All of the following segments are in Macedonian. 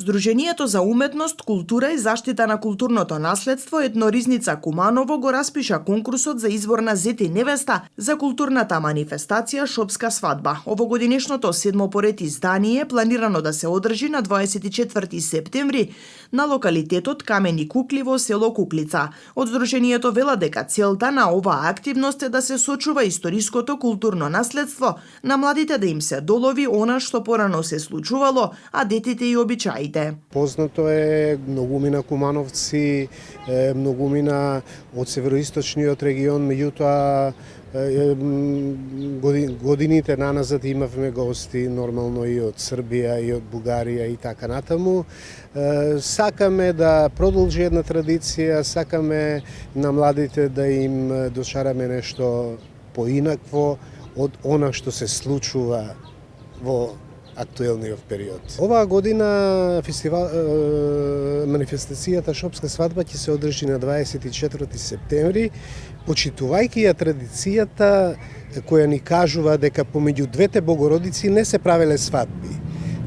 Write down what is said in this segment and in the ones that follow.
Здруженијето за уметност, култура и заштита на културното наследство Етноризница Куманово го распиша конкурсот за избор на зет и невеста за културната манифестација Шопска свадба. Овогодинешното седмо поред издание е планирано да се одржи на 24 септември на локалитетот Камени кукли во село Куклица. Од Здруженијето велат дека целта на оваа активност е да се сочува историското културно наследство, на младите да им се долови она што порано се случувало, а детите и обичаите. Познато е многумина кумановци, многумина од североисточниот регион, меѓутоа годините наназад имавме гости нормално и од Србија и од Бугарија и така натаму. Сакаме да продолжи една традиција, сакаме на младите да им дошараме нешто поинакво од она што се случува во актуелниот период. Оваа година манифестацијата Шопска свадба ќе се одржи на 24 септември, почитувајќи ја традицијата која ни кажува дека помеѓу двете Богородици не се правеле свадби.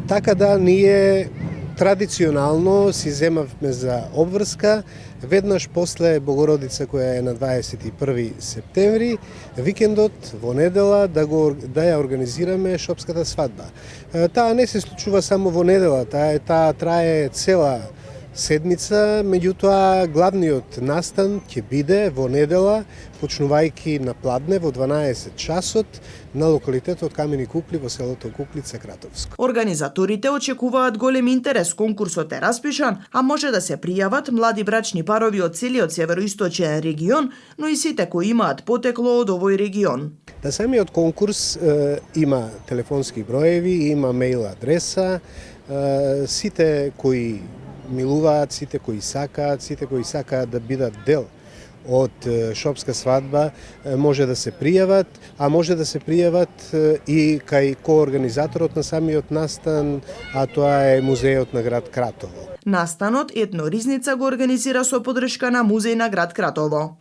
Така да ние традиционално си земавме за обврска веднаш после Богородица која е на 21 септември, викендот во недела да ја организираме Шопската свадба. Таа не се случува само во недела, таа трае цела седмица, меѓутоа главниот настан ќе биде во недела, почнувајќи на Пладне во 12 часот на локалитетот Камени кукли во селото Куклица, Кратовско. Организаторите очекуваат голем интерес. Конкурсот е распишан, а може да се пријават млади брачни парови од целиот североисточен регион, но и сите кои имаат потекло од овој регион. Да, самиот конкурс има телефонски броеви, има мејл адреса, сите кои милуваат, сите кои сакаат да бидат дел од Шопска свадба може да се пријават, а може да се пријават и кај коорганизаторот на самиот настан, а тоа е музејот на град Кратово. Настанот Етноризница го организира со поддршка на музеј на град Кратово.